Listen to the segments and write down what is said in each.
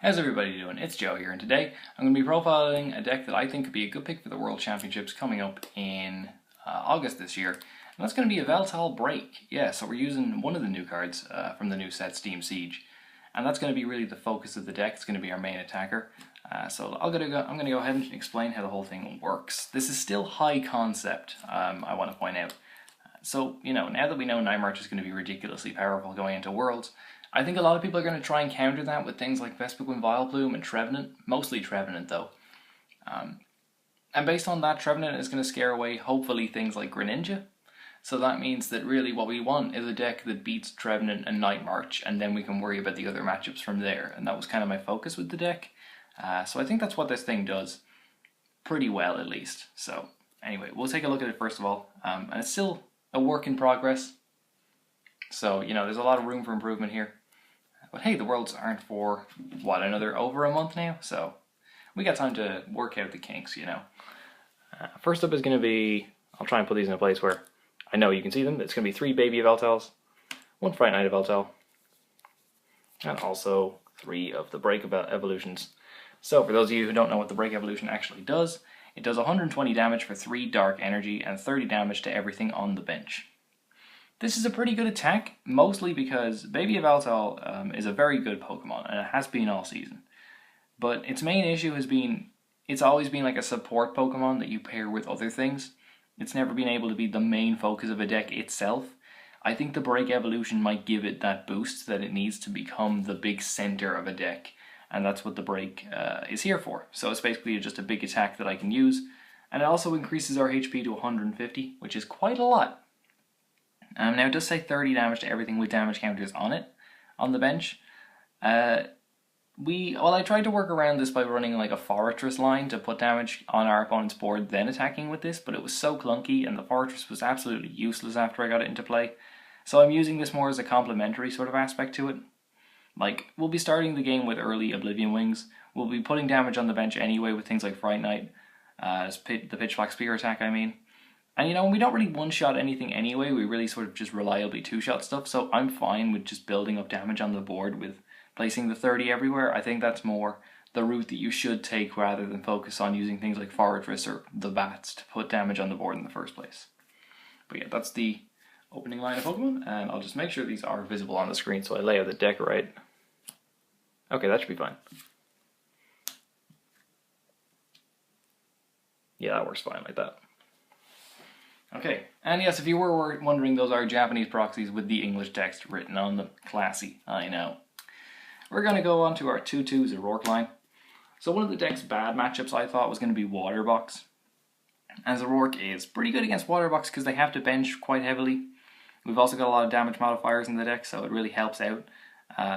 How's everybody doing? It's Joe here, and today I'm going to be profiling a deck that I think could be a good pick for the World Championships coming up in August this year. And that's going to be Yveltal BREAK. Yeah, so we're using one of the new cards from the new set, Steam Siege. And that's going to be really the focus of the deck. It's going to be our main attacker. So I'm going to go ahead and explain how the whole thing works. This is still high concept, I want to point out. So, now that we know Night March is going to be ridiculously powerful going into Worlds, I think a lot of people are going to try and counter that with things like Vespiquen Vileplume and Trevenant, mostly Trevenant though. And based on that, Trevenant is going to scare away, hopefully, things like Greninja. So that means that really what we want is a deck that beats Trevenant and Night March, and then we can worry about the other matchups from there. And that was kind of my focus with the deck. So I think that's what this thing does pretty well, at least. So anyway, we'll take a look at it first of all. And it's still a work in progress. So, there's a lot of room for improvement here. But hey, the Worlds aren't for, over a month now? So we got time to work out the kinks, First up is going to be, I'll try and put these in a place where I know you can see them. It's going to be 3 baby Yveltals, 1 Fright Night Yveltal, and also 3 of the Break evolutions. So for those of you who don't know what the Break evolution actually does, it does 120 damage for 3 dark energy and 30 damage to everything on the bench. This is a pretty good attack, mostly because Baby Yveltal is a very good Pokemon, and it has been all season. But its main issue has been, it's always been like a support Pokemon that you pair with other things. It's never been able to be the main focus of a deck itself. I think the Break evolution might give it that boost that it needs to become the big center of a deck, and that's what the Break is here for. So it's basically just a big attack that I can use, and it also increases our HP to 150, which is quite a lot. Now it does say 30 damage to everything with damage counters on it, on the bench. I tried to work around this by running like a Fortress line to put damage on our opponent's board, then attacking with this, but it was so clunky and the Fortress was absolutely useless after I got it into play. So I'm using this more as a complementary sort of aspect to it. Like, we'll be starting the game with early Oblivion Wings, we'll be putting damage on the bench anyway with things like Fright Night, the Pitch Black Spear attack I mean. And we don't really one-shot anything anyway, we really sort of just reliably two-shot stuff, so I'm fine with just building up damage on the board with placing the 30 everywhere. I think that's more the route that you should take rather than focus on using things like Fortress or the Bats to put damage on the board in the first place. But yeah, that's the opening line of Pokemon, and I'll just make sure these are visible on the screen so I lay out the deck right. Okay, that should be fine. Yeah, that works fine like that. Okay, and yes, if you were wondering, those are Japanese proxies with the English text written on them. Classy, I know. We're going to go on to our 2-2 Zoroark line. So one of the deck's bad matchups I thought was going to be Water Box. And Zoroark is pretty good against Water Box because they have to bench quite heavily. We've also got a lot of damage modifiers in the deck, so it really helps out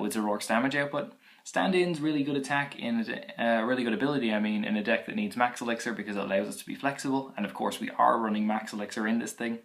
with Zoroark's damage output. Stand-in's really good attack, really good ability, in a deck that needs Max Elixer because it allows us to be flexible, and of course we are running Max Elixir in this thing.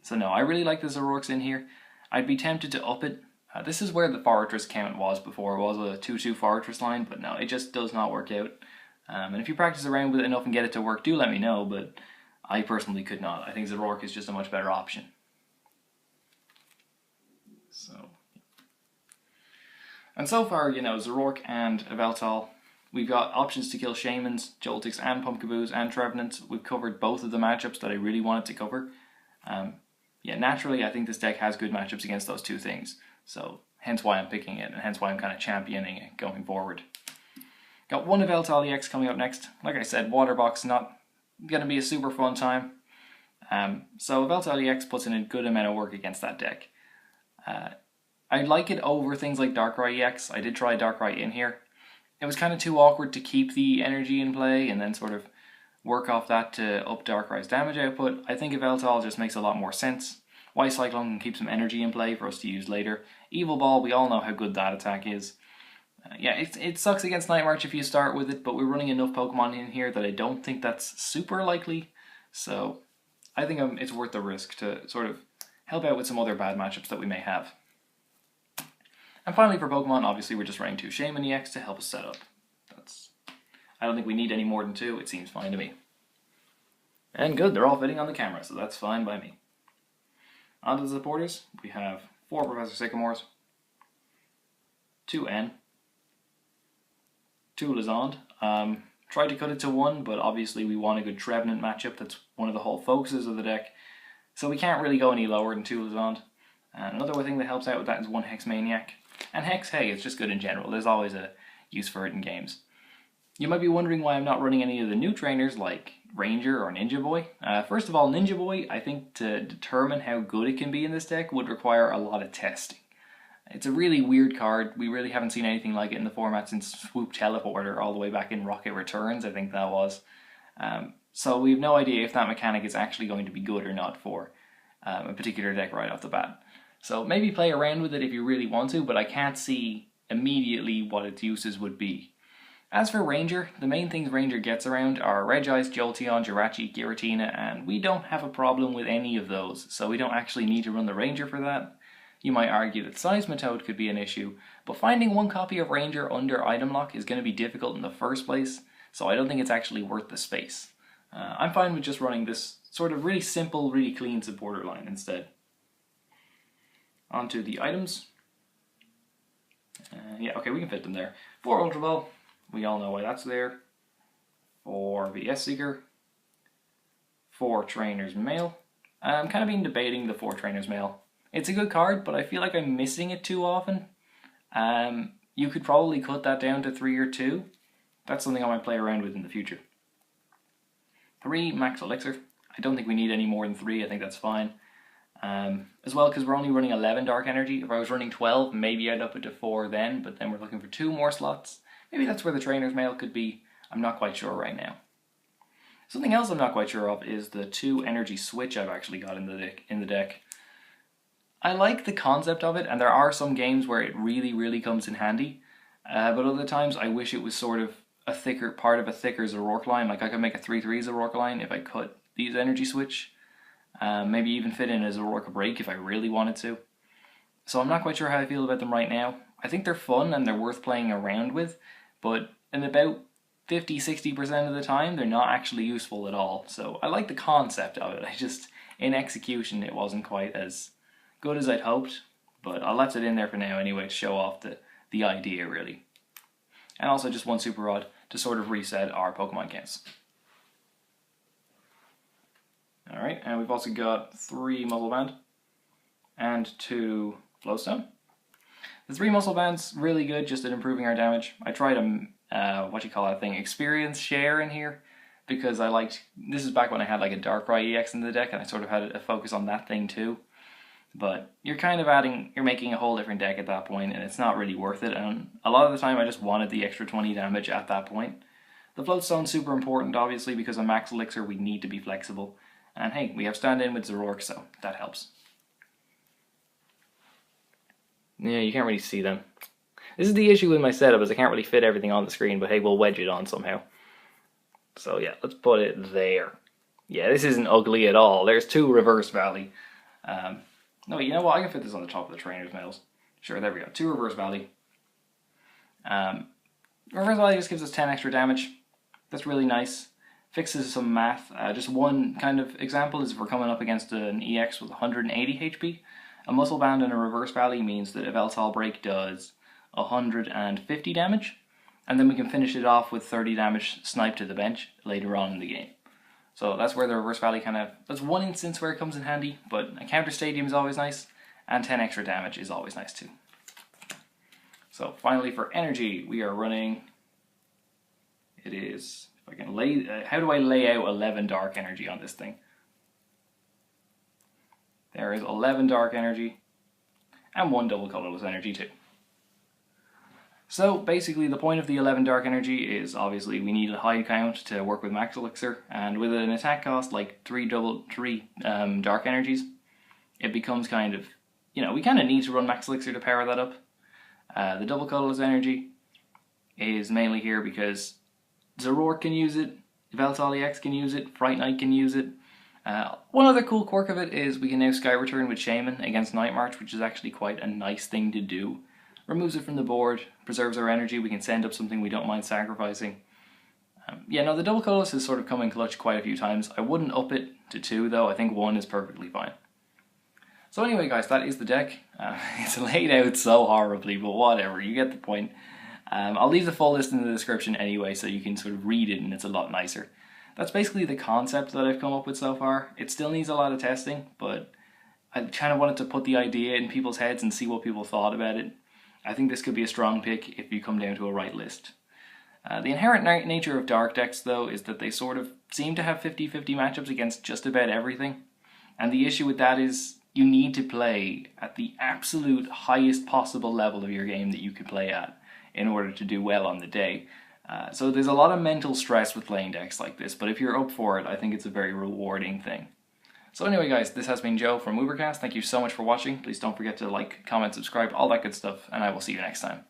So no, I really like the Zoroarks in here. I'd be tempted to up it. This is where the Fortress count was before. It was a 2-2 Fortress line, but no, it just does not work out. And if you practice around with it enough and get it to work, do let me know, but I personally could not. I think Zoroark is just a much better option. And so far, Zoroark and Yveltal, we've got options to kill Shaymins, Joltix and Pumpkaboos and Trevenants. We've covered both of the matchups that I really wanted to cover. Yeah, naturally I think this deck has good matchups against those two things. So hence why I'm picking it, and hence why I'm kind of championing it going forward. Got 1 Yveltal EX coming up next. Like I said, Water Box not going to be a super fun time. So Yveltal EX puts in a good amount of work against that deck. I like it over things like Darkrai EX. I did try Darkrai in here. It was kind of too awkward to keep the energy in play and then sort of work off that to up Darkrai's damage output. I think Yveltal just makes a lot more sense. White Cyclone can keep some energy in play for us to use later. Evil Ball, we all know how good that attack is. Yeah, it sucks against Night March if you start with it, but we're running enough Pokemon in here that I don't think that's super likely. So I think it's worth the risk to sort of help out with some other bad matchups that we may have. And finally for Pokemon, obviously we're just running 2 Shaymin EX to help us set up. I don't think we need any more than 2, it seems fine to me. And good, they're all fitting on the camera, so that's fine by me. On to the supporters, we have 4 Professor Sycamores, 2 N, 2 Lysandre. Tried to cut it to 1, but obviously we want a good Trevenant matchup. That's one of the whole focuses of the deck. So we can't really go any lower than 2 Lysandre. And another thing that helps out with that is 1 Hex Maniac. And Hex, hey, it's just good in general. There's always a use for it in games. You might be wondering why I'm not running any of the new trainers like Ranger or Ninja Boy. First of all, Ninja Boy, I think to determine how good it can be in this deck would require a lot of testing. It's a really weird card. We really haven't seen anything like it in the format since Swoop Teleporter all the way back in Rocket Returns, I think that was. So we have no idea if that mechanic is actually going to be good or not for a particular deck right off the bat. So maybe play around with it if you really want to, but I can't see immediately what its uses would be. As for Ranger, the main things Ranger gets around are Regice, Jolteon, Jirachi, Giratina, and we don't have a problem with any of those, so we don't actually need to run the Ranger for that. You might argue that Seismitoad could be an issue, but finding 1 copy of Ranger under item lock is going to be difficult in the first place, so I don't think it's actually worth the space. I'm fine with just running this sort of really simple, really clean supporter line instead. Onto the items. Yeah, okay, we can fit them there. 4 Ultra Ball, we all know why that's there. 4 VS Seeker. 4 Trainers Mail. I'm kind of been debating the 4 Trainers Mail. It's a good card, but I feel like I'm missing it too often. You could probably cut that down to 3 or 2. That's something I might play around with in the future. 3 Max Elixer. I don't think we need any more than 3, I think that's fine. As well, because we're only running 11 Dark Energy. If I was running 12, maybe I'd up it to 4 then, but then we're looking for 2 more slots. Maybe that's where the Trainer's Mail could be. I'm not quite sure right now. Something else I'm not quite sure of is the 2 Energy Switch I've actually got in the deck. I like the concept of it, and there are some games where it really comes in handy, but other times I wish it was sort of a thicker part of a thicker Zoroark line. Like I could make a 3/3 Zoroark line if I cut these Energy Switch. Maybe even fit in a Zoroark Break if I really wanted to. So I'm not quite sure how I feel about them right now. I think they're fun and they're worth playing around with, but in about 50-60% of the time they're not actually useful at all. So I like the concept of it. I just, in execution, it wasn't quite as good as I'd hoped, but I left it in there for now anyway to show off the idea really. And also just 1 Super Rod to sort of reset our Pokemon counts. Alright, and we've also got 3 Muscle Band and 2 Flowstone. The 3 Muscle Bands, really good just at improving our damage. I tried experience share in here, because I liked, this is back when I had like a Darkrai EX in the deck and I sort of had a focus on that thing too. But you're kind of you're making a whole different deck at that point, and it's not really worth it, and a lot of the time I just wanted the extra 20 damage at that point. The Floatstone's super important, obviously, because on Max Elixir we need to be flexible. And hey, we have stand-in with Zoroark, so that helps. Yeah, you can't really see them. This is the issue with my setup, is I can't really fit everything on the screen, but hey, we'll wedge it on somehow. So yeah, let's put it there. Yeah, this isn't ugly at all. There's 2 Reverse Valley. No, you know what? I can fit this on the top of the Trainer's Mails. Sure, there we go. 2 Reverse Valley. Reverse Valley just gives us 10 extra damage. That's really nice. Fixes some math. Just one kind of example is if we're coming up against an EX with 180 HP. A Muscle Band and a Reverse Valley means that Yveltal BREAK does 150 damage. And then we can finish it off with 30 damage sniped to the bench later on in the game. So that's where the Reverse Valley that's one instance where it comes in handy, but a Counter Stadium is always nice, and 10 extra damage is always nice too. So finally for energy, we are running, it is, if I can how do I lay out 11 Dark Energy on this thing? There is 11 Dark Energy, and 1 Double Colourless Energy too. So basically the point of the 11 Dark Energy is obviously we need a high count to work with Max Elixir, and with an attack cost like 3 Dark Energies, it becomes kind of, we kind of need to run Max Elixir to power that up. The Double Colourless Energy is mainly here because Zoroark can use it, Yveltal EX can use it, Fright Knight can use it. One other cool quirk of it is we can now Sky Return with Shaymin against Night March, which is actually quite a nice thing to do. Removes it from the board, preserves our energy, we can send up something we don't mind sacrificing. The Double Colourless has sort of come in clutch quite a few times. I wouldn't up it to 2 though, I think 1 is perfectly fine. So anyway guys, that is the deck. It's laid out so horribly, but whatever, you get the point. I'll leave the full list in the description anyway, so you can sort of read it and it's a lot nicer. That's basically the concept that I've come up with so far. It still needs a lot of testing, but I kind of wanted to put the idea in people's heads and see what people thought about it. I think this could be a strong pick if you come down to a right list. The inherent nature of dark decks, though, is that they sort of seem to have 50-50 matchups against just about everything. And the issue with that is you need to play at the absolute highest possible level of your game that you could play at in order to do well on the day. So there's a lot of mental stress with playing decks like this, but if you're up for it, I think it's a very rewarding thing. So anyway guys, this has been Joe from Ubercast. Thank you so much for watching. Please don't forget to like, comment, subscribe, all that good stuff, and I will see you next time.